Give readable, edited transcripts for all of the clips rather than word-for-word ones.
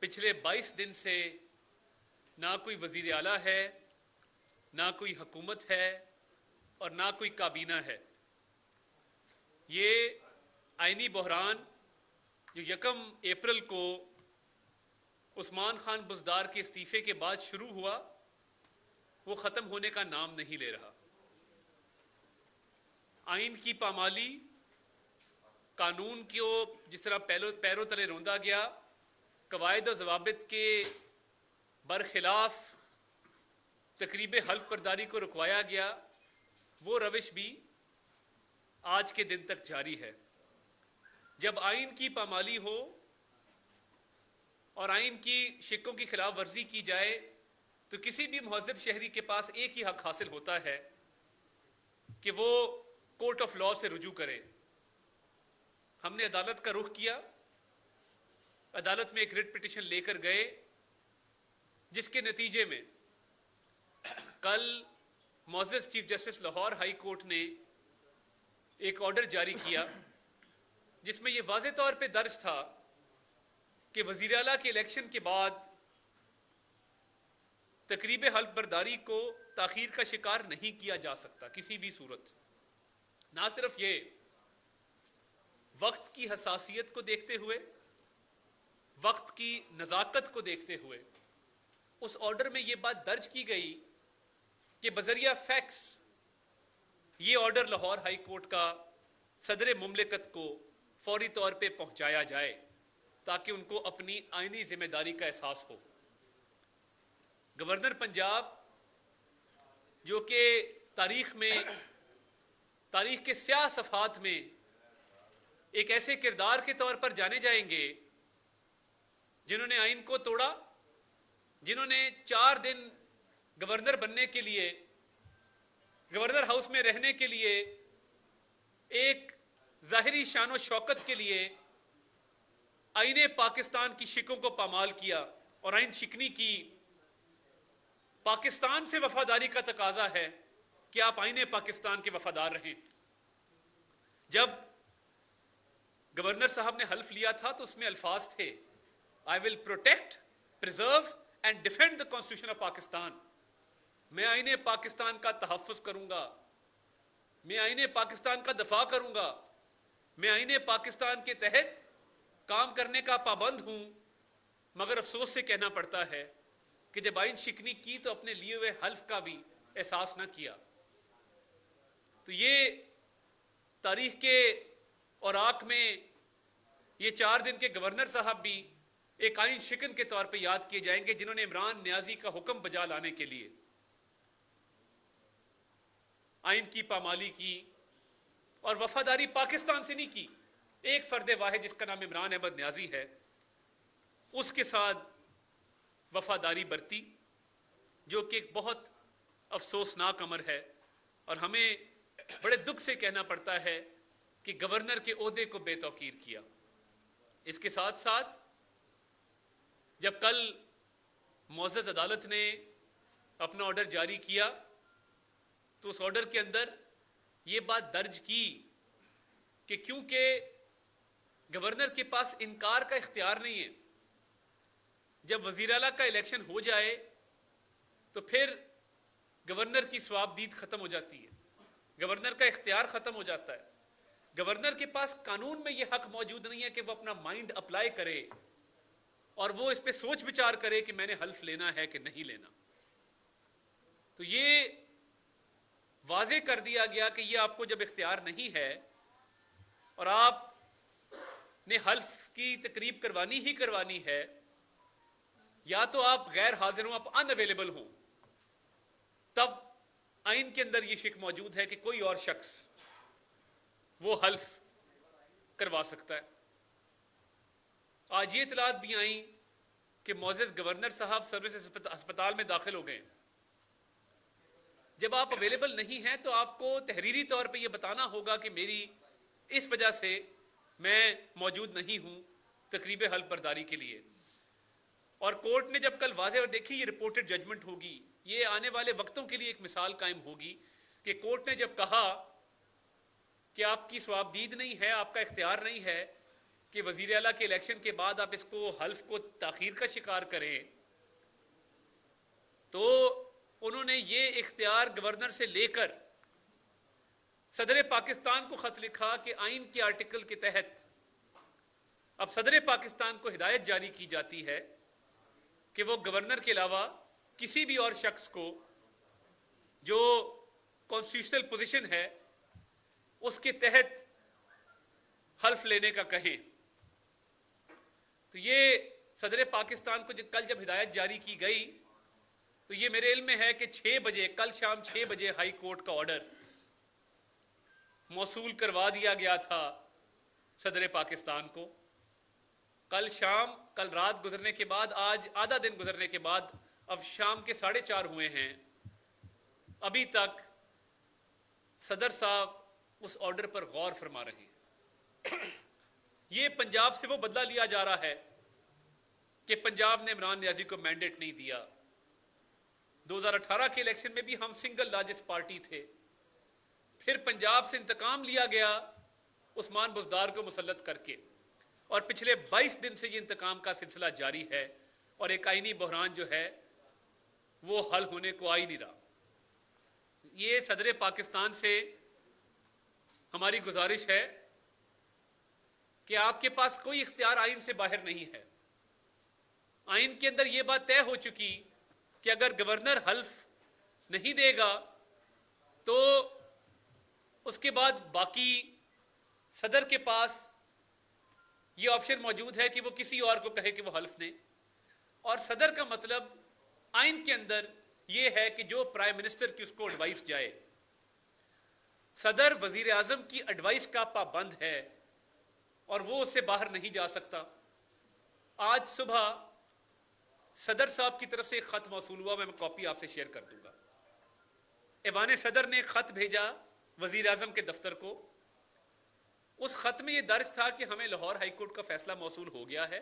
پچھلے 22 دن سے نہ کوئی وزیر اعلیٰ ہے، نہ کوئی حکومت ہے اور نہ کوئی کابینہ ہے۔ یہ آئینی بحران جو 1 اپریل کو عثمان خان بزدار کے استعفے کے بعد شروع ہوا، وہ ختم ہونے کا نام نہیں لے رہا۔ آئین کی پامالی، قانون کو جس طرح پیروں تلے روندا گیا، قواعد و ضوابط کے برخلاف تقریب حلف برداری کو رکوایا گیا، وہ روش بھی آج کے دن تک جاری ہے۔ جب آئین کی پامالی ہو اور آئین کی شقوں کی خلاف ورزی کی جائے تو کسی بھی مہذب شہری کے پاس ایک ہی حق حاصل ہوتا ہے کہ وہ کورٹ آف لاء سے رجوع کرے۔ ہم نے عدالت کا رخ کیا، عدالت میں ایک ریٹ پٹیشن لے کر گئے، جس کے نتیجے میں کل معزز chief justice Lahore high court نے ایک آرڈر جاری کیا جس میں یہ واضح طور پہ درج تھا کہ وزیر اعلیٰ کے الیکشن کے بعد تقریب حلف برداری کو تاخیر کا شکار نہیں کیا جا سکتا کسی بھی صورت۔ نہ صرف یہ، وقت کی حساسیت کو دیکھتے ہوئے، وقت کی نزاکت کو دیکھتے ہوئے اس آرڈر میں یہ بات درج کی گئی کہ بذریعہ فیکس یہ آرڈر لاہور ہائی کورٹ کا صدر مملکت کو فوری طور پہ پہنچایا جائے تاکہ ان کو اپنی آئینی ذمہ داری کا احساس ہو۔ گورنر پنجاب جو کہ تاریخ کے سیاہ صفحات میں ایک ایسے کردار کے طور پر جانے جائیں گے جنہوں نے آئین کو توڑا، جنہوں نے 4 دن گورنر بننے کے لیے، گورنر ہاؤس میں رہنے کے لیے، ایک ظاہری شان و شوکت کے لیے آئین پاکستان کی شکوں کو پامال کیا، اور آئین شکنی کی پاکستان سے وفاداری کا تقاضا ہے کہ آپ آئین پاکستان کے وفادار رہیں۔ جب گورنر صاحب نے حلف لیا تھا تو اس میں الفاظ تھے I will protect, preserve and defend the Constitution of Pakistan۔ میں آئین پاکستان کا تحفظ کروں گا، میں آئین پاکستان کا دفاع کروں گا، میں آئین پاکستان کے تحت کام کرنے کا پابند ہوں۔ مگر افسوس سے کہنا پڑتا ہے کہ جب آئین شکنی کی تو اپنے لیے ہوئے حلف کا بھی احساس نہ کیا۔ تو یہ تاریخ کے اوراق میں یہ 4 دن کے گورنر صاحب بھی ایک آئین شکن کے طور پہ یاد کیے جائیں گے، جنہوں نے عمران نیازی کا حکم بجا لانے کے لیے آئین کی پامالی کی اور وفاداری پاکستان سے نہیں کی۔ ایک فرد واحد جس کا نام عمران احمد نیازی ہے، اس کے ساتھ وفاداری برتی، جو کہ ایک بہت افسوسناک امر ہے، اور ہمیں بڑے دکھ سے کہنا پڑتا ہے کہ گورنر کے عہدے کو بے توقیر کیا۔ اس کے ساتھ ساتھ جب کل معزز عدالت نے اپنا آرڈر جاری کیا تو اس آرڈر کے اندر یہ بات درج کی کہ کیونکہ گورنر کے پاس انکار کا اختیار نہیں ہے، جب وزیر اعلیٰ کا الیکشن ہو جائے تو پھر گورنر کی ثوابدید ختم ہو جاتی ہے، گورنر کا اختیار ختم ہو جاتا ہے۔ گورنر کے پاس قانون میں یہ حق موجود نہیں ہے کہ وہ اپنا مائنڈ اپلائی کرے اور وہ اس پہ سوچ بچار کرے کہ میں نے حلف لینا ہے کہ نہیں لینا۔ تو یہ واضح کر دیا گیا کہ یہ آپ کو جب اختیار نہیں ہے اور آپ نے حلف کی تقریب کروانی ہی کروانی ہے، یا تو آپ غیر حاضر ہوں، آپ ان اویلیبل ہوں، تب آئین کے اندر یہ شک موجود ہے کہ کوئی اور شخص وہ حلف کروا سکتا ہے۔ آج یہ اطلاعات بھی آئیں کہ معزز گورنر صاحب سروس ہسپتال میں داخل ہو گئے۔ جب آپ اویلیبل نہیں ہیں تو آپ کو تحریری طور پہ یہ بتانا ہوگا کہ میری اس وجہ سے میں موجود نہیں ہوں تقریب حلف برداری کے لیے۔ اور کورٹ نے جب کل واضح، اور دیکھیے یہ رپورٹڈ ججمنٹ ہوگی، یہ آنے والے وقتوں کے لیے ایک مثال قائم ہوگی کہ کورٹ نے جب کہا کہ آپ کی ثوابدید نہیں ہے، آپ کا اختیار نہیں ہے، کہ وزیر اعلیٰ کے الیکشن کے بعد آپ اس کو حلف کو تاخیر کا شکار کریں، تو انہوں نے یہ اختیار گورنر سے لے کر صدر پاکستان کو خط لکھا کہ آئین کے آرٹیکل کے تحت اب صدر پاکستان کو ہدایت جاری کی جاتی ہے کہ وہ گورنر کے علاوہ کسی بھی اور شخص کو جو کانسٹیٹیوشنل پوزیشن ہے اس کے تحت حلف لینے کا کہیں۔ تو یہ صدر پاکستان کو کل جب ہدایت جاری کی گئی تو یہ میرے علم میں ہے کہ 6 بجے کل شام 6 بجے ہائی کورٹ کا آرڈر موصول کروا دیا گیا تھا صدر پاکستان کو۔ کل شام، کل رات گزرنے کے بعد، آج آدھا دن گزرنے کے بعد، اب شام کے 4:30 ہوئے ہیں، ابھی تک صدر صاحب اس آرڈر پر غور فرما رہے ہیں۔ یہ پنجاب سے وہ بدلہ لیا جا رہا ہے کہ پنجاب نے عمران نیازی کو مینڈیٹ نہیں دیا۔ 2018 کے الیکشن میں بھی ہم سنگل لارجسٹ پارٹی تھے، پھر پنجاب سے انتقام لیا گیا عثمان بزدار کو مسلط کر کے، اور پچھلے 22 دن سے یہ انتقام کا سلسلہ جاری ہے، اور ایک آئینی بحران جو ہے وہ حل ہونے کو آ ہی نہیں رہا۔ یہ صدر پاکستان سے ہماری گزارش ہے کہ آپ کے پاس کوئی اختیار آئین سے باہر نہیں ہے۔ آئین کے اندر یہ بات طے ہو چکی کہ اگر گورنر حلف نہیں دے گا تو اس کے بعد باقی صدر کے پاس یہ آپشن موجود ہے کہ وہ کسی اور کو کہے کہ وہ حلف دیں، اور صدر کا مطلب آئین کے اندر یہ ہے کہ جو پرائم منسٹر کی اس کو ایڈوائس جائے، صدر وزیر اعظم کی ایڈوائس کا پابند ہے اور وہ اس سے باہر نہیں جا سکتا۔ آج صبح صدر صاحب کی طرف سے ایک خط موصول ہوا، میں کاپی آپ سے شیئر کر دوں گا۔ ایوان صدر نے ایک خط بھیجا وزیر اعظم کے دفتر کو۔ اس خط میں یہ درج تھا کہ ہمیں لاہور ہائی کورٹ کا فیصلہ موصول ہو گیا ہے،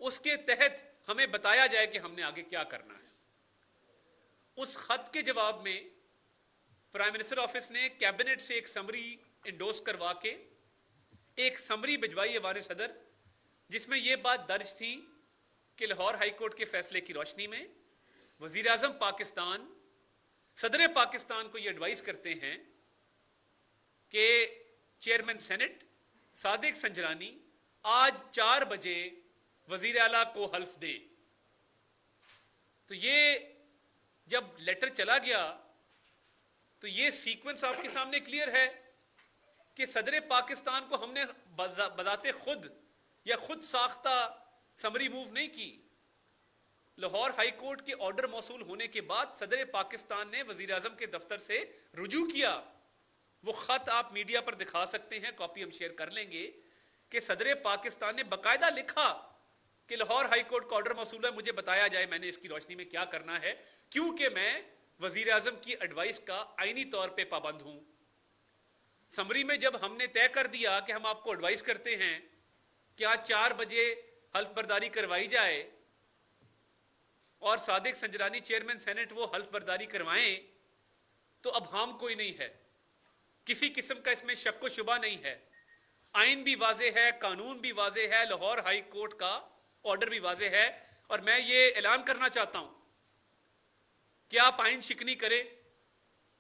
اس کے تحت ہمیں بتایا جائے کہ ہم نے آگے کیا کرنا ہے۔ اس خط کے جواب میں پرائم منسٹر آفس نے کیبنٹ سے ایک سمری انڈوس کروا کے ایک سمری بھجوائی ایوان صدر، جس میں یہ بات درج تھی کہ لاہور ہائی کورٹ کے فیصلے کی روشنی میں وزیر اعظم پاکستان صدر پاکستان کو یہ ایڈوائز کرتے ہیں کہ چیئرمین سینٹ صادق سنجرانی آج 4 بجے وزیر اعلیٰ کو حلف دے۔ تو یہ جب لیٹر چلا گیا تو یہ سیکوینس آپ کے سامنے کلیئر ہے کہ صدر پاکستان کو ہم نے بذات خود یا خود ساختہ سمری موو نہیں کی۔ لاہور ہائی کورٹ کے آرڈر موصول ہونے کے بعد صدر پاکستان نے وزیر اعظم کے دفتر سے رجوع کیا۔ وہ خط آپ میڈیا پر دکھا سکتے ہیں، کاپی ہم شیئر کر لیں گے، کہ صدر پاکستان نے باقاعدہ لکھا کہ لاہور ہائی کورٹ کا آرڈر موصول ہے، مجھے بتایا جائے میں نے اس کی روشنی میں کیا کرنا ہے، کیونکہ میں وزیر اعظم کی ایڈوائس کا آئینی طور پہ پابند ہوں۔ سمری میں جب ہم نے طے کر دیا کہ ہم آپ کو ایڈوائز کرتے ہیں کہ آج 4 بجے حلف برداری کروائی جائے اور صادق سنجرانی چیئرمین سینٹ وہ حلف برداری کروائیں، تو اب ہم کوئی نہیں ہے، کسی قسم کا اس میں شک و شبہ نہیں ہے۔ آئین بھی واضح ہے، قانون بھی واضح ہے، لاہور ہائی کورٹ کا آرڈر بھی واضح ہے، اور میں یہ اعلان کرنا چاہتا ہوں کہ آپ آئین شکنی کریں،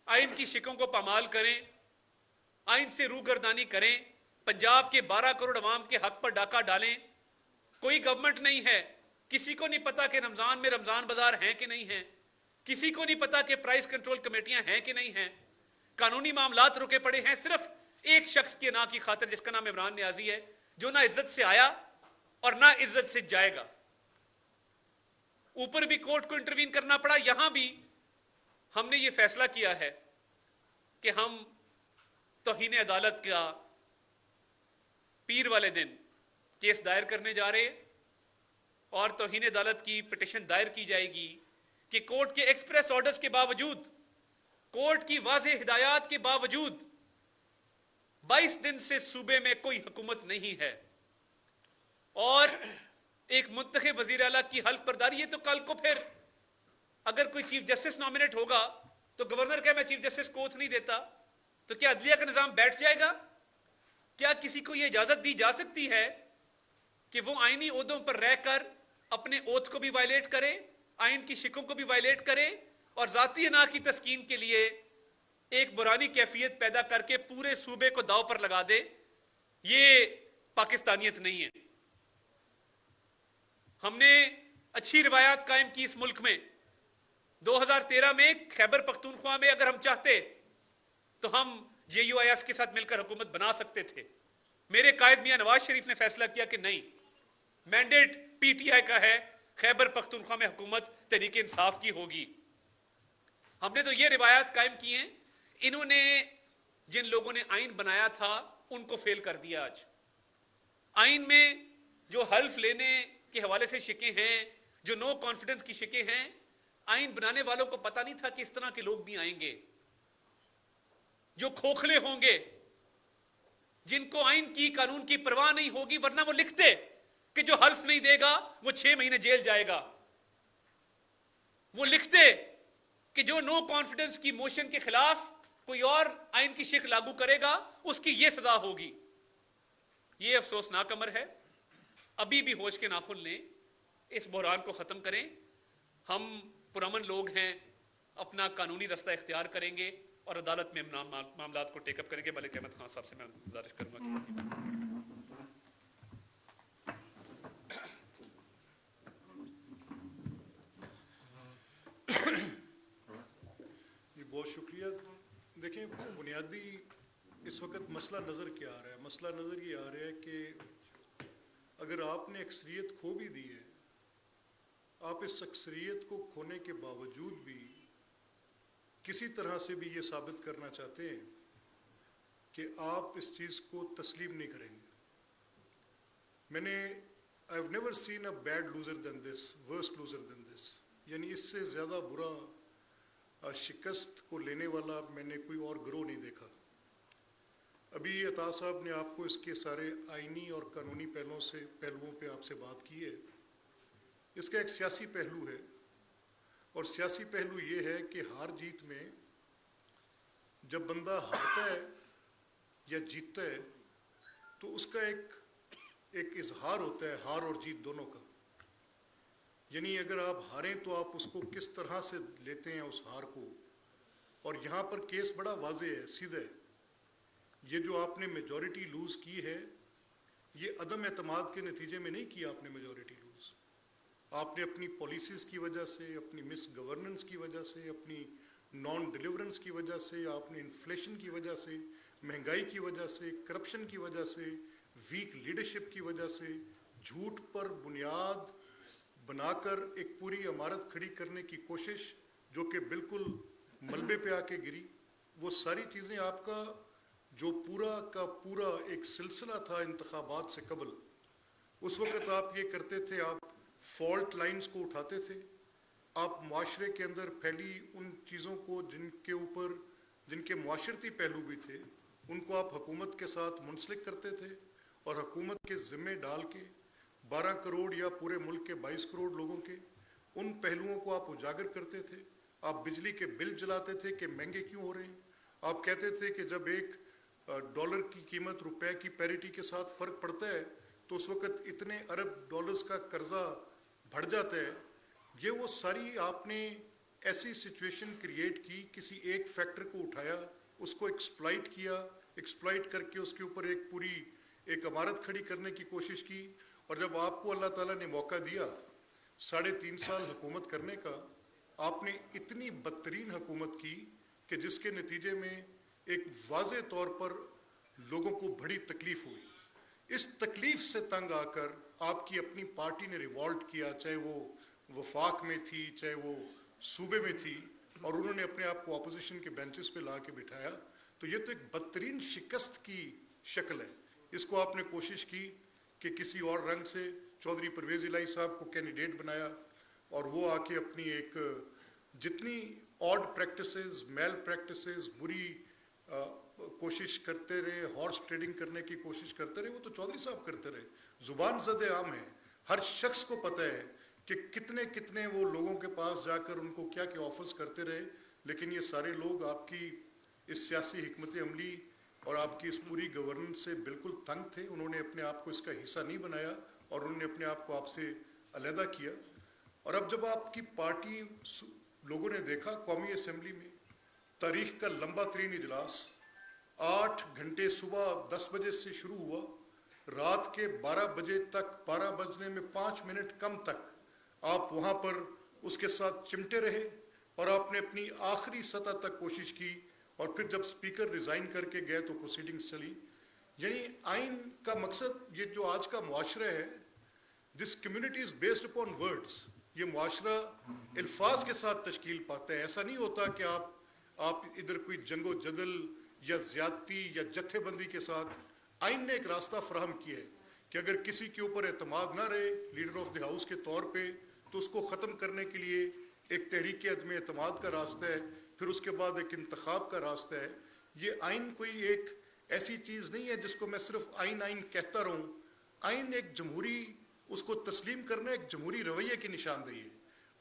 آئین کی شکوں کو پامال کریں، آئین سے روگردانی کریں، پنجاب کے 12 کروڑ عوام کے حق پر ڈاکہ ڈالیں۔ کوئی گورنمنٹ نہیں ہے، کسی کو نہیں پتا کہ رمضان میں رمضان بازار ہیں کہ نہیں ہیں، کسی کو نہیں پتا کہ پرائس کنٹرول کمیٹیاں ہیں کہ نہیں ہیں، قانونی معاملات رکے پڑے ہیں صرف ایک شخص کے نا کی خاطر جس کا نام عمران نیازی ہے، جو نہ عزت سے آیا اور نہ عزت سے جائے گا۔ اوپر بھی کورٹ کو انٹروین کرنا پڑا، یہاں بھی ہم نے یہ فیصلہ کیا ہے کہ ہم توہین عدالت کا پیر والے دن کیس دائر کرنے جا رہے ہیں، اور توہین عدالت کی پٹیشن دائر کی جائے گی کہ کورٹ کے ایکسپریس آرڈرز کے باوجود، کورٹ کی واضح ہدایات کے باوجود 22 دن سے صوبے میں کوئی حکومت نہیں ہے، اور ایک منتخب وزیر اعلیٰ کی حلف برداری۔ یہ تو کل کو پھر اگر کوئی چیف جسٹس نامنیٹ ہوگا تو گورنر کہ میں چیف جسٹس کو اوتھ نہیں دیتا، تو کیا عدلیہ کا نظام بیٹھ جائے گا؟ کیا کسی کو یہ اجازت دی جا سکتی ہے کہ وہ آئینی عہدوں پر رہ کر اپنے اوتھ کو بھی وائلیٹ کرے, آئین کی شکوں کو بھی وائلیٹ کرے, اور ذاتی انا کی تسکین کے لیے ایک برانی کیفیت پیدا کر کے پورے صوبے کو داؤ پر لگا دے. یہ پاکستانیت نہیں ہے. ہم نے اچھی روایات قائم کی اس ملک میں. 2013 میں خیبر پختونخوا میں اگر ہم چاہتے تو ہم جے یو آئی ایف کے ساتھ مل کر حکومت بنا سکتے تھے. میرے قائد میاں نواز شریف نے فیصلہ کیا کہ نہیں, مینڈیٹ پی ٹی آئی کا ہے, خیبر پختونخوا میں حکومت تحریک انصاف کی ہوگی. ہم نے تو یہ روایات قائم کی ہیں. انہوں نے, جن لوگوں نے آئین بنایا تھا, ان کو فیل کر دیا. آج آئین میں جو حلف لینے کے حوالے سے شکیں ہیں, جو نو کانفیڈنس کی شکیں ہیں, آئین بنانے والوں کو پتہ نہیں تھا کہ اس طرح کے لوگ بھی آئیں گے جو کھوکھلے ہوں گے, جن کو آئین کی قانون کی پرواہ نہیں ہوگی, ورنہ وہ لکھتے کہ جو حلف نہیں دے گا وہ 6 مہینے جیل جائے گا. وہ لکھتے کہ جو نو کانفیڈنس کی موشن کے خلاف کوئی اور آئین کی شک لاگو کرے گا اس کی یہ سزا ہوگی. یہ افسوسناک امر ہے. ابھی بھی ہوش کے ناخن لیں, اس بحران کو ختم کریں. ہم پرامن لوگ ہیں, اپنا قانونی رستہ اختیار کریں گے اور عدالت میں معاملات کو ٹیک اپ کریں گے. ملک احمد خان صاحب سے میں گزارش کروں گا. بہت شکریہ. دیکھیں, بنیادی اس وقت مسئلہ نظر کیا آ رہا ہے؟ مسئلہ نظر یہ آ رہا ہے کہ اگر آپ نے اکثریت کھو بھی دی ہے, آپ اس اکثریت کو کھونے کے باوجود بھی کسی طرح سے بھی یہ ثابت کرنا چاہتے ہیں کہ آپ اس چیز کو تسلیم نہیں کریں گے. میں نے I've never seen a bad loser than this, worse loser than this. یعنی اس سے زیادہ برا شکست کو لینے والا میں نے کوئی اور گروہ نہیں دیکھا. ابھی عطا صاحب نے آپ کو اس کے سارے آئینی اور قانونی پہلوؤں پہ آپ سے بات کی ہے. اس کا ایک سیاسی پہلو ہے, اور سیاسی پہلو یہ ہے کہ ہار جیت میں جب بندہ ہارتا ہے یا جیتتا ہے تو اس کا ایک اظہار ہوتا ہے, ہار اور جیت دونوں کا. یعنی اگر آپ ہاریں تو آپ اس کو کس طرح سے لیتے ہیں اس ہار کو. اور یہاں پر کیس بڑا واضح ہے, سیدھا ہے. یہ جو آپ نے میجورٹی لوز کی ہے, یہ عدم اعتماد کے نتیجے میں نہیں کیا آپ نے میجورٹی لوز. آپ نے اپنی پالیسیز کی وجہ سے, اپنی مس گورننس کی وجہ سے, اپنی نان ڈیلیورنس کی وجہ سے, آپ نے انفلیشن کی وجہ سے, مہنگائی کی وجہ سے, کرپشن کی وجہ سے, ویک لیڈرشپ کی وجہ سے, جھوٹ پر بنیاد بنا کر ایک پوری عمارت کھڑی کرنے کی کوشش جو کہ بالکل ملبے پہ آ کے گری, وہ ساری چیزیں آپ کا جو پورا کا پورا ایک سلسلہ تھا انتخابات سے قبل, اس وقت آپ یہ کرتے تھے, آپ فالٹ لائنز کو اٹھاتے تھے, آپ معاشرے کے اندر پھیلی ان چیزوں کو جن کے معاشرتی پہلو بھی تھے, ان کو آپ حکومت کے ساتھ منسلک کرتے تھے, اور حکومت کے ذمے ڈال کے 12 کروڑ یا پورے ملک کے 22 کروڑ لوگوں کے ان پہلوؤں کو آپ اجاگر کرتے تھے. آپ بجلی کے بل جلاتے تھے کہ مہنگے کیوں ہو رہے ہیں. آپ کہتے تھے کہ جب ایک ڈالر کی قیمت روپے کی پیریٹی کے ساتھ فرق پڑتا ہے تو اس وقت اتنے ارب ڈالرز کا قرضہ بڑھ جاتا ہے. یہ وہ ساری آپ نے ایسی سچویشن کریٹ کی, کسی ایک فیکٹر کو اٹھایا, اس کو ایکسپلائٹ کیا, ایکسپلائٹ کر کے اس کے اوپر ایک پوری ایک عمارت کھڑی کرنے کی کوشش کی. اور جب آپ کو اللہ تعالیٰ نے موقع دیا 3.5 سال حکومت کرنے کا, آپ نے اتنی بدترین حکومت کی کہ جس کے نتیجے میں ایک واضح طور پر لوگوں کو بڑی تکلیف ہوئی. اس تکلیف سے تنگ آ کر آپ کی اپنی پارٹی نے ریوالٹ کیا, چاہے وہ وفاق میں تھی, چاہے وہ صوبے میں تھی, اور انہوں نے اپنے آپ کو اپوزیشن کے بینچز پہ لا کے بٹھایا. تو یہ تو ایک بدترین شکست کی شکل ہے. اس کو آپ نے کوشش کی کہ کسی اور رنگ سے چودھری پرویز الہی صاحب کو کینڈیڈیٹ بنایا, اور وہ آ کے اپنی ایک جتنی آڈ پریکٹسز, میل پریکٹسز, بری کوشش کرتے رہے, ہارس ٹریڈنگ کرنے کی کوشش کرتے رہے, وہ تو چودھری صاحب کرتے رہے. زبان زد عام ہے, ہر شخص کو پتہ ہے کہ کتنے وہ لوگوں کے پاس جا کر ان کو کیا کیا آفرز کرتے رہے. لیکن یہ سارے لوگ آپ کی اس سیاسی حکمت عملی اور آپ کی اس پوری گورننس سے بالکل تنگ تھے. انہوں نے اپنے آپ کو اس کا حصہ نہیں بنایا, اور انہوں نے اپنے آپ کو آپ سے علیحدہ کیا. اور اب جب آپ کی پارٹی لوگوں نے دیکھا قومی اسمبلی میں تاریخ کا لمبا ترین اجلاس 8 گھنٹے صبح 10 بجے سے شروع ہوا, رات کے 12 بجے تک, 12 بجنے میں 5 منٹ کم تک آپ وہاں پر اس کے ساتھ چمٹے رہے اور آپ نے اپنی آخری سطح تک کوشش کی, اور پھر جب سپیکر ریزائن کر کے گئے تو پروسیڈنگز چلی. یعنی آئین کا مقصد, یہ جو آج کا معاشرہ ہے, this community is based upon words, یہ معاشرہ الفاظ کے ساتھ تشکیل پاتا ہے. ایسا نہیں ہوتا کہ آپ ادھر کوئی جنگ و جدل یا زیادتی یا جتھے بندی کے ساتھ. آئین نے ایک راستہ فراہم کیا ہے کہ اگر کسی کے اوپر اعتماد نہ رہے لیڈر آف دی ہاؤس کے طور پہ, تو اس کو ختم کرنے کے لیے ایک تحریک عدم اعتماد کا راستہ ہے, پھر اس کے بعد ایک انتخاب کا راستہ ہے. یہ آئین کوئی ایک ایسی چیز نہیں ہے جس کو میں صرف آئین کہتا رہوں. آئین ایک جمہوری, اس کو تسلیم کرنا ایک جمہوری رویے کی نشاندہی ہے.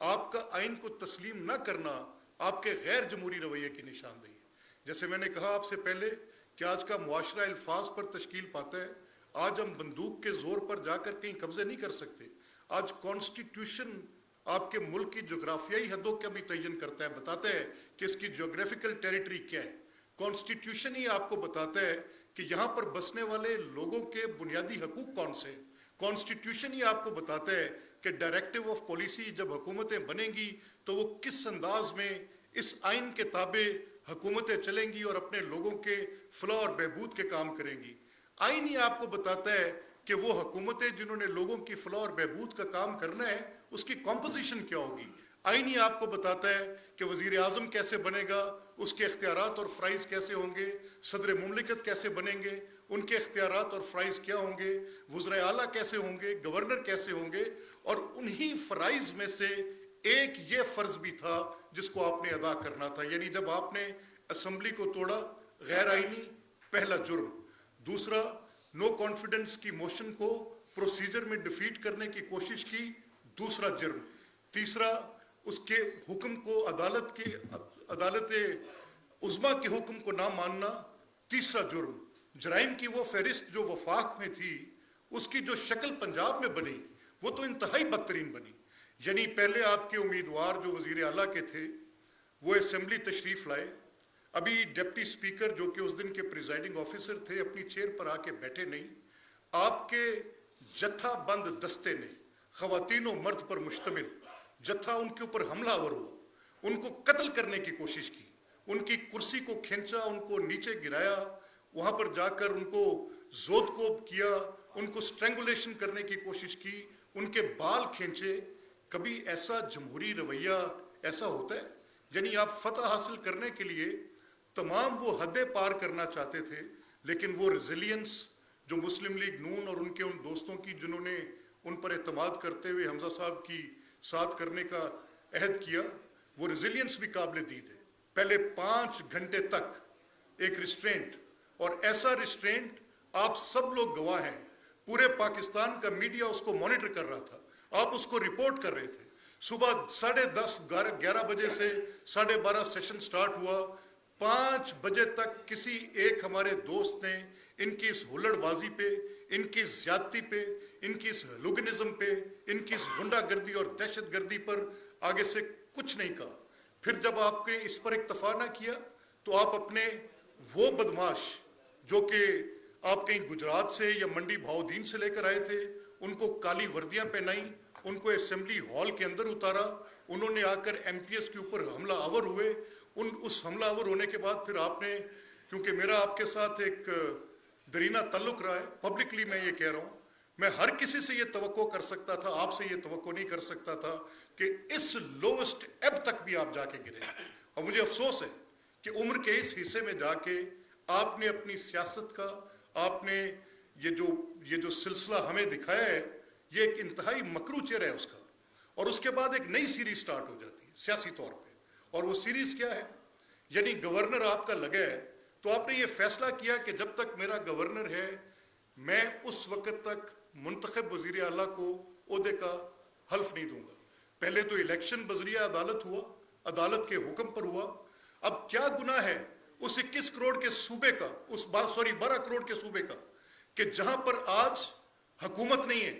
آپ کا آئین کو تسلیم نہ کرنا آپ کے غیر جمہوری رویے کی نشاندہی ہے. جیسے میں نے کہا آپ سے پہلے کہ آج کا معاشرہ الفاظ پر تشکیل پاتا ہے. آج ہم بندوق کے زور پر جا کر کہیں قبضے نہیں کر سکتے. آج کانسٹیٹیوشن آپ کے ملک کی جغرافیائی حدوں کا بھی تعین کرتا ہے, بتاتا ہے کہ اس کی جغرافیکل ٹیریٹری کیا ہے. کانسٹیٹیوشن ہی آپ کو بتاتا ہے کہ یہاں پر بسنے والے لوگوں کے بنیادی حقوق کون سے. کانسٹیٹیوشن ہی آپ کو بتاتا ہے کہ ڈائریکٹو آف پالیسی جب حکومتیں بنیں گی تو وہ کس انداز میں اس آئین کے تابع حکومتیں چلیں گی اور اپنے لوگوں کے فلاح اور بہبود کے کام کریں گی. آئین ہی آپ کو بتاتا ہے کہ وہ حکومتیں جنہوں نے لوگوں کی فلاح اور بہبود کا کام کرنا ہے اس کی کمپوزیشن کیا ہوگی. آئین ہی آپ کو بتاتا ہے کہ وزیر اعظم کیسے بنے گا, اس کے اختیارات اور فرائض کیسے ہوں گے, صدر مملکت کیسے بنیں گے, ان کے اختیارات اور فرائض کیا ہوں گے, وزراء اعلیٰ کیسے ہوں گے, گورنر کیسے ہوں گے. اور انہی فرائض میں سے ایک یہ فرض بھی تھا جس کو آپ نے ادا کرنا تھا. یعنی جب آپ نے اسمبلی کو توڑا, غیر آئینی پہلا جرم. دوسرا, نو کانفیڈنس کی موشن کو پروسیجر میں ڈیفیٹ کرنے کی کوشش کی, دوسرا جرم. تیسرا, اس کے حکم کو عدالت عظمیٰ کے حکم کو نہ ماننا, تیسرا جرم. جرائم کی وہ فہرست جو وفاق میں تھی, اس کی جو شکل پنجاب میں بنی وہ تو انتہائی بدترین بنی. یعنی پہلے آپ کے امیدوار جو وزیر اعلیٰ کے تھے وہ اسمبلی تشریف لائے, ابھی ڈپٹی سپیکر جو کہ اس دن کے پریزائڈنگ آفیسر تھے اپنی چیئر پر آ کے بیٹھے نہیں. آپ کے جتھا بند دستے نے, خواتین و مرد پر مشتمل جتھا, ان کے اوپر حملہ آور ہوا, ان کو قتل کرنے کی کوشش کی, ان کی کرسی کو کھینچا, ان کو نیچے گرایا, وہاں پر جا کر ان کو زود کوب کیا, ان کو سٹرینگولیشن کرنے کی کوشش کی, ان کے بال کھینچے. کبھی ایسا جمہوری رویہ ایسا ہوتا ہے؟ یعنی آپ فتح حاصل کرنے کے لیے تمام وہ حدیں پار کرنا چاہتے تھے, لیکن وہ ریزیلینس جو مسلم لیگ نون اور ان کے ان دوستوں کی جنہوں نے ان پر اعتماد کرتے ہوئے حمزہ صاحب کی ساتھ کرنے کا عہد کیا, وہ ریزیلینس بھی قابل دید ہے. پہلے 5 گھنٹے تک ایک ریسٹرینٹ, اور ایسا ریسٹرینٹ آپ سب لوگ گواہ ہیں, پورے پاکستان کا میڈیا اس کو مانیٹر کر رہا تھا, آپ اس کو رپورٹ کر رہے تھے. صبح 10:30 11 بجے سے 12:30 سیشن سٹارٹ ہوا, 5 بجے تک کسی ایک ہمارے دوست نے ان کی اس ہلڑ بازی پہ, ان کی اس زیادتی پہ, ان کی اس ہلوگنزم پہ, ان کی اس غنڈہ گردی اور دہشت گردی پر آگے سے کچھ نہیں کہا. پھر جب آپ نے اس پر اکتفا نہ کیا تو آپ اپنے وہ بدماش جو کہ آپ کہیں گجرات سے یا منڈی بھاؤدین سے لے کر آئے تھے, ان کو کالی وردیاں پہنائیں, ان کو اسمبلی ہال کے اندر اتارا, انہوں نے آ کر ایم پی ایس کے اوپر حملہ آور ہوئے. اس حملہ آور ہونے کے بعد پھر آپ نے, کیونکہ میرا آپ کے ساتھ ایک درینہ تعلق رہا ہے, پبلکلی میں یہ کہہ رہا ہوں, میں ہر کسی سے یہ توقع کر سکتا تھا, آپ سے یہ توقع نہیں کر سکتا تھا کہ اس لوسٹ ایب تک بھی آپ جا کے گرے. اور مجھے افسوس ہے کہ عمر کے اس حصے میں جا کے آپ نے اپنی سیاست کا, آپ نے یہ جو سلسلہ ہمیں دکھایا ہے, یہ ایک انتہائی مکروہ چہرہ ہے اس کا. اور اس کے بعد ایک نئی سیریز سٹارٹ ہو جاتی ہے سیاسی طور پہ, اور وہ سیریز کیا ہے؟ یعنی گورنر آپ کا لگا ہے تو آپ نے یہ فیصلہ کیا کہ جب تک میرا گورنر ہے میں اس وقت تک منتخب وزیر اعلیٰ کو عہدے کا حلف نہیں دوں گا. پہلے تو الیکشن بذریعہ عدالت ہوا, عدالت کے حکم پر ہوا. اب کیا گناہ ہے اس 21 کروڑ کے صوبے کا, 12 کروڑ کے صوبے کا, کہ جہاں پر آج حکومت نہیں ہے,